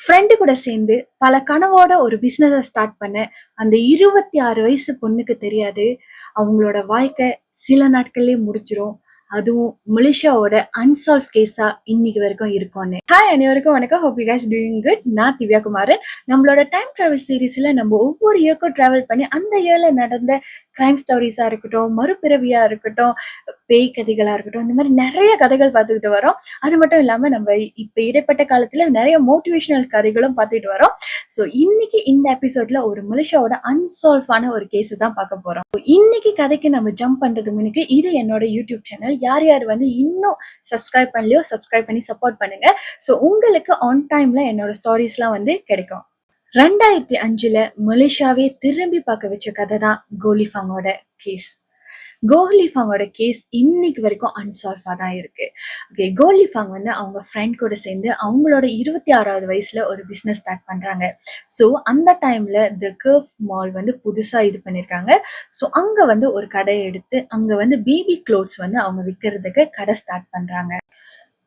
Friend கூட சேர்ந்து பல கனவோட ஒரு பிசினஸ ஸ்டார்ட் பண்ண அந்த 26 வயசு பொண்ணுக்கு தெரியாது, அவங்களோட வாழ்க்கை சில நாட்கள்லயே முடிஞ்சிரும். அதுவும் மலேசியாவோட அன்சால்வ் கேஸா இன்னைக்கு வரைக்கும் இருக்கும்னு. ஹாய் அனைவருக்கும் வணக்கம். Hope you guys doing good. நான் திவ்யா குமாரன். நம்மளோட டைம் டிராவல் சீரீஸ்ல நம்ம ஒவ்வொரு இயர்க்கும் டிராவல் பண்ணி அந்த இயர்ல நடந்த கிரைம் ஸ்டோரிஸா இருக்கட்டும், மறுபிறவியா இருக்கட்டும், பேய் கதைகளா இருக்கட்டும், இந்த மாதிரி நிறைய கதைகள் பார்த்துக்கிட்டு வரோம். அது மட்டும் இல்லாம நம்ம இப்ப இடைப்பட்ட காலத்துல நிறைய மோட்டிவேஷனல் கதைகளும் பார்த்துட்டு வரோம். ஸோ இன்னைக்கு இந்த எபிசோட்ல ஒரு மலேசியாவோட அன்சால்வான ஒரு கேஸ் தான் பார்க்க போறோம். இன்னைக்கு கதைக்கு நம்ம ஜம்ப் பண்றதுக்கு முன்னுக்கு இது என்னோட யூடியூப் சேனல். யார் யார் வந்து இன்னும் சப்ஸ்கிரைப் பண்ணலையோ சப்ஸ்கிரைப் பண்ணி சப்போர்ட் பண்ணுங்க. ஸோ உங்களுக்கு ஆன் டைம்ல என்னோட ஸ்டோரிஸ்லாம் வந்து கிடைக்கும். 2005 மலேசியாவே திரும்பி பார்க்க வச்ச கதை தான் கோலிஃபாங்கோட கேஸ். கோலிஃபாங்கோட கேஸ் இன்னைக்கு வரைக்கும் அன்சால்வா தான் இருக்கு. ஓகே, கோலிஃபாங் வந்து அவங்க ஃப்ரெண்ட் கூட சேர்ந்து அவங்களோட 26வது வயசுல ஒரு பிசினஸ் ஸ்டார்ட் பண்றாங்க. ஸோ அந்த டைம்ல தி கர்வ் மால் வந்து புதுசா இது பண்ணிருக்காங்க. ஸோ அங்க வந்து ஒரு கடையை எடுத்து அங்க வந்து பேபி க்ளோத்ஸ் வந்து அவங்க விற்கிறதுக்கு கடை ஸ்டார்ட் பண்றாங்க.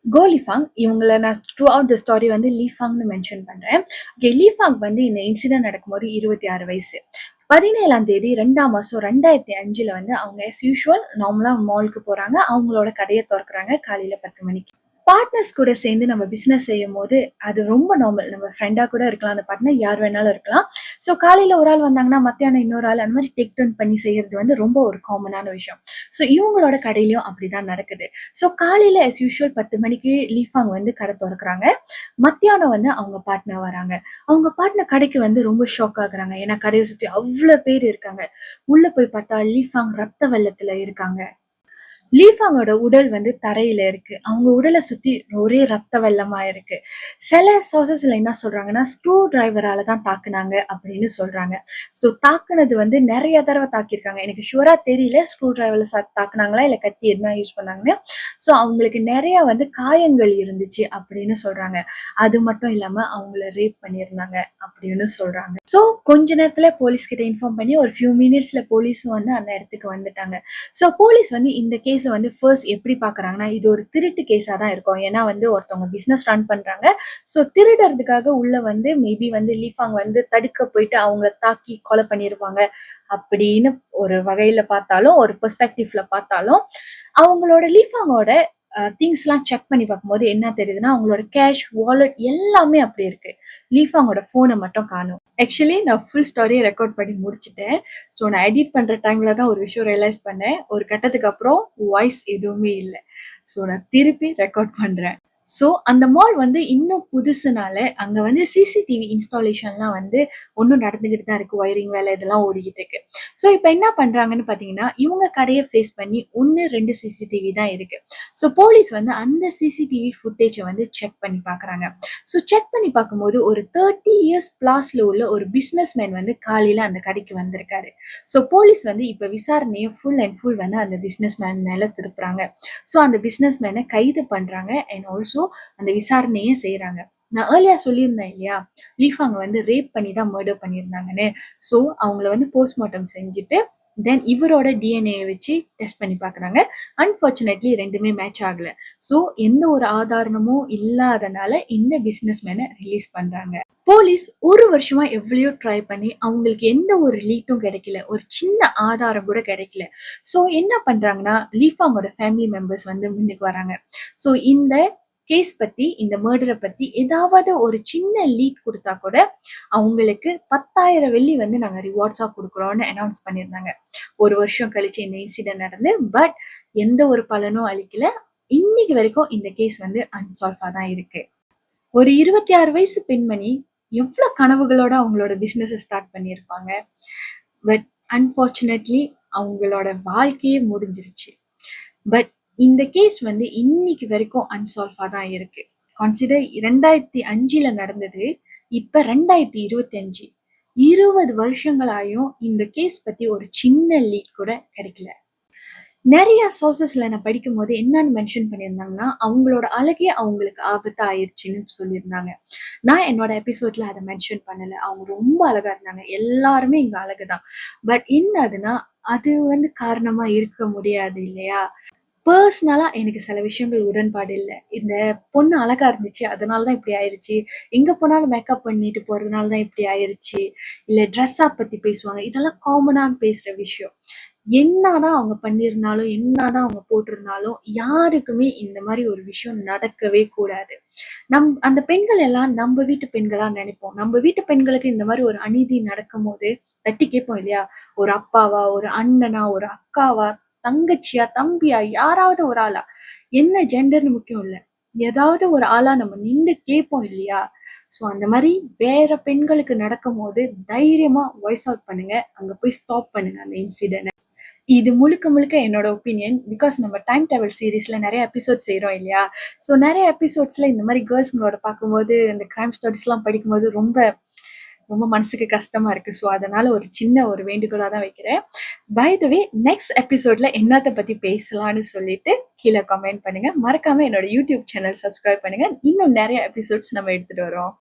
கோலிஃபாங் இவங்கள நான் த்ரூ அவுட் த ஸ்டோரி வந்து லீஃபாங்னு மென்ஷன் பண்றேன். ஓகே, லீஃபாங் வந்து இந்த இன்சிடென்ட் நடக்கும்போது 26 வயசு. 17ஆம் தேதி 2ஆம் மாசம் 2005 வந்து அவங்க as usual நார்மலா மாலுக்கு போறாங்க. அவங்களோட கடையை திறக்கிறாங்க காலையில 10 மணிக்கு. பார்ட்னர்ஸ் கூட சேர்ந்து நம்ம பிசினஸ் செய்யும் போது அது ரொம்ப நார்மல். நம்ம ஃப்ரெண்டா கூட இருக்கலாம், அந்த பார்ட்னர் யார் வேணாலும் இருக்கலாம். ஸோ காலையில ஒரு ஆள் வந்தாங்கன்னா மத்தியானம் இன்னொரு ஆள், அந்த மாதிரி டேக் டர்ன் பண்ணி செய்யறது வந்து ரொம்ப ஒரு காமனான விஷயம். ஸோ இவங்களோட கடையிலயும் அப்படிதான் நடக்குது. ஸோ காலையில as usual 10 மணிக்கு லீஃபாங் வந்து கடை திறக்கிறாங்க. மத்தியானம் வந்து அவங்க பார்ட்னர் வராங்க. அவங்க பார்ட்னர் கடைக்கு வந்து ரொம்ப ஷாக் ஆகுறாங்க. ஏன்னா கடையை சுத்தி அவ்வளவு பேர் இருக்காங்க. உள்ள போய் பார்த்தா லீஃபாங் ரத்த வெள்ளத்துல இருக்காங்க. லீஃபாங்கோட உடல் வந்து தரையில இருக்கு. அவங்க உடலை சுத்தி ஒரே ரத்த வெள்ளமா இருக்கு. சில சோர்சஸ்ல என்ன சொல்றாங்கன்னா ஸ்க்ரூ டிரைவரால தான் தாக்குனாங்க அப்படின்னு சொல்றாங்க. ஸோ தாக்குனது வந்து நிறைய தடவை தாக்கியிருக்காங்க. எனக்கு ஷுவரா தெரியல ஸ்க்ரூ டிரைவர்ல தாக்குனாங்களா இல்ல கத்தி எதுனா யூஸ் பண்ணாங்கன்னு. ஸோ அவங்களுக்கு நிறைய வந்து காயங்கள் இருந்துச்சு அப்படின்னு சொல்றாங்க. அது மட்டும் இல்லாம அவங்கள ரேப் பண்ணியிருந்தாங்க அப்படின்னு சொல்றாங்க. ஸோ கொஞ்ச நேரத்துல போலீஸ் கிட்ட இன்ஃபார்ம் பண்ணி ஒரு ஃபியூ மினிட்ஸ்ல போலீஸும் வந்து அந்த இடத்துக்கு வந்துட்டாங்க. ஸோ போலீஸ் வந்து இந்த கேஸை வந்து ஃபர்ஸ்ட் எப்படி பாக்குறாங்கன்னா இது ஒரு திருட்டு கேஸா தான் இருக்கும். ஏன்னா வந்து ஒருத்தவங்க பிசினஸ் ரன் பண்றாங்க. ஸோ திருடுறதுக்காக உள்ள வந்து மேபி வந்து லீஃபாங் வந்து தடுக்க போயிட்டு அவங்கள தாக்கி கொலை பண்ணிருப்பாங்க அப்படின்னு ஒரு வகையில பார்த்தாலும், ஒரு பெர்ஸ்பெக்டிவ்ல பார்த்தாலும், அவங்களோட லீஃபாங்கோட திங்ஸ்லாம் செக் பண்ணி பார்க்கும்போது என்ன தெரியுதுன்னா அவங்களோட கேஷ், வாலெட் எல்லாமே அப்படி இருக்கு. லீஃபாங்கோட போனை மட்டும் காணும். ஆக்சுவலி நான் ஃபுல் ஸ்டோரியை ரெக்கார்ட் பண்ணி முடிச்சுட்டேன். ஸோ நான் எடிட் பண்ற டைம்ல தான் ஒரு விஷயம் ரியலைஸ் பண்ணேன். ஒரு கட்டத்துக்கு அப்புறம் வாய்ஸ் எதுவுமே இல்லை. ஸோ நான் திருப்பி ரெக்கார்ட் பண்றேன். ஸோ அந்த மால் வந்து இன்னும் புதுசுனால அங்க வந்து சிசிடிவி இன்ஸ்டாலேஷன்லாம் வந்து ஒன்றும் நடந்துகிட்டு தான் இருக்கு. ஒயரிங் வேலை இதெல்லாம் ஓடிக்கிட்டு இருக்கு. ஸோ இப்போ என்ன பண்றாங்கன்னு பாத்தீங்கன்னா இவங்க கடையை ஃபேஸ் பண்ணி 1-2 சிசிடிவி தான் இருக்கு. ஸோ போலீஸ் வந்து அந்த சிசிடிவி ஃபுட்டேஜை வந்து செக் பண்ணி பாக்குறாங்க. ஸோ செக் பண்ணி பார்க்கும்போது ஒரு 30 இயர்ஸ் பிளாஸ்ல உள்ள ஒரு பிசினஸ் மேன் வந்து காலையில அந்த கடைக்கு வந்திருக்காரு. ஸோ போலீஸ் வந்து இப்ப விசாரணையை ஃபுல் அண்ட் ஃபுல் வந்து அந்த பிசினஸ் மேன் மேல திருப்புறாங்க. ஸோ அந்த பிசினஸ் மேனை கைது பண்றாங்க அண்ட் ஆல்சோ அந்த விசாரணையை செய்யறாங்க. நான் ஏர்லியா சொல்லியிருந்தேன் இல்லையா, லீஃபாங்க வந்து ரேப் பண்ணி தான் மர்டர் பண்ணியிருந்தாங்கன்னு. ஸோ அவங்கள வந்து போஸ்ட்மார்ட்டம் செஞ்சுட்டு தென் இவரோட டிஎன்ஏ வச்சு டெஸ்ட் பண்ணி பார்க்குறாங்க. அன்ஃபார்ச்சுனேட்லி ரெண்டுமே மேட்ச் ஆகல. ஸோ எந்த ஒரு ஆதாரமும் இல்லாதனால இந்த பிசினஸ் மேனை ரிலீஸ் பண்றாங்க. போலீஸ் ஒரு வருஷமா எவ்வளவோ ட்ரை பண்ணி அவங்களுக்கு எந்த ஒரு லீட்டும் கிடைக்கல, ஒரு சின்ன ஆதாரம் கூட கிடைக்கல. ஸோ என்ன பண்றாங்கன்னா லீஃபாங்கோட ஃபேமிலி மெம்பர்ஸ் வந்து முன்னுக்கு வராங்க. ஸோ இந்த கேஸ் பத்தி, இந்த மர்டரை பத்தி ஏதாவது ஒரு சின்ன லீட் கொடுத்தா கூட அவங்களுக்கு 10,000 வெள்ளி வந்து நாங்க ரிவார்ட்ஸா கொடுக்குறோம்னு அனௌன்ஸ் பண்ணியிருந்தாங்க. ஒரு வருஷம் கழிச்சு இந்த இன்சிடென்ட் நடந்து பட் எந்த ஒரு பலனும் அளிக்கல. இன்னைக்கு வரைக்கும் இந்த கேஸ் வந்து அன்சால்வா தான் இருக்கு. ஒரு 26 வயசு பெண்மணி எவ்வளவு கனவுகளோட அவங்களோட பிசினஸ் ஸ்டார்ட் பண்ணியிருப்பாங்க. பட் அன்பார்ச்சுனேட்லி அவங்களோட வாழ்க்கையே முடிஞ்சிருச்சு. பட் இந்த கேஸ் வந்து இன்னைக்கு வரைக்கும் அன்சால்வா தான் இருக்கு. கன்சிடர் 2005 நடந்தது, இப்ப 2025 20 வருஷங்களாயும் இந்த கேஸ் பத்தி ஒரு சின்ன லீட் கூட கிடைக்கல. நிறைய சோர்சஸ்ல நான் படிக்கும் போது என்னன்னு மென்ஷன் பண்ணியிருந்தாங்கன்னா அவங்களோட அழகே அவங்களுக்கு ஆபத்தா ஆயிடுச்சுன்னு சொல்லியிருந்தாங்க. நான் என்னோட எபிசோட்ல அதை மென்ஷன் பண்ணல. அவங்க ரொம்ப அழகா இருந்தாங்க. எல்லாருமே இங்க அழகுதான். பட் என்னதுன்னா அது வந்து காரணமா இருக்க முடியாது இல்லையா. பர்சனலா எனக்கு சில விஷயங்கள் உடன்பாடு இல்ல. இந்த பொண்ணு அழகா இருந்துச்சு. அதனால தான் இப்படி ஆயிருச்சு. எங்க போனாலும் மேக்கப் பண்ணிட்டு போறதுனால தான் இப்படி ஆயிருச்சு. இல்ல ட்ரெஸ் அப் பத்தி பேசுவாங்க. இதெல்லாம் காமனா பேசுற விஷயம். என்னதான் அவங்க பண்ணியிருந்தாலும், என்னதான் அவங்க போட்டிருந்தாலும், யாருக்குமே இந்த மாரி ஒரு விஷயம் நடக்கவே கூடாது. அந்த பெண்கள் எல்லாம் நம்ப வீட்டு பெண்களா நெனைப்போம். நம்ப வீட்டு பெண்களுக்கு இந்த மாரி ஒரு அநீதி நடக்கும்போது, தட்டி கேட்போம் இல்லையா? ஒரு அப்பாவா, ஒரு அண்ணனா, ஒரு அக்காவா, தங்கச்சியா, தம்பியா, யாராவது ஒரு ஆளா, என்ன ஜெண்டர்ன்னு முக்கியம் இல்ல. ஏதாவது ஒரு ஆளா நம்ம நின்னு கேட்போம் இல்லையா? ஸோ அந்த மாரி வேற பெண்களுக்கு நடக்கும்போது, தைரியமா வாய்ஸ் அவுட் பண்ணுங்க. அங்க போய் ஸ்டாப் பண்ணுங்க அந்த இன்சிடென்ட்ட. இது முழுக்க முழுக்க என்னோட ஒப்பீனியன். பிகாஸ் நம்ம டைம் டிராவல் சீரிஸ்ல நெறைய எபிசோட் செய்றோம் இல்லையா? ஸோ நெறைய எபிசோட்ஸ்ல இந்த மாரி கேர்ள்ஸ்ங்களோட பார்க்கும்போது, இந்த கிரைம் ஸ்டோரீஸ்லாம் படிக்கும்போது ரொம்ப ரொம்ப மனசுக்கு கஷ்டமா இருக்கு. ஸோ அதனால ஒரு சின்ன ஒரு வேண்டுகோளா தான் வைக்கிறேன். பை த வே நெக்ஸ்ட் எபிசோட்ல என்னத்த பத்தி பேசலான்னு சொல்லிட்டு கீழ கமெண்ட் பண்ணுங்க. மறக்காம என்னோட யூடியூப் சேனல் சப்ஸ்கிரைப் பண்ணுங்க. இன்னும் நெறைய எபிசோட்ஸ் நம்ம எடுத்துட்டு வரோம்.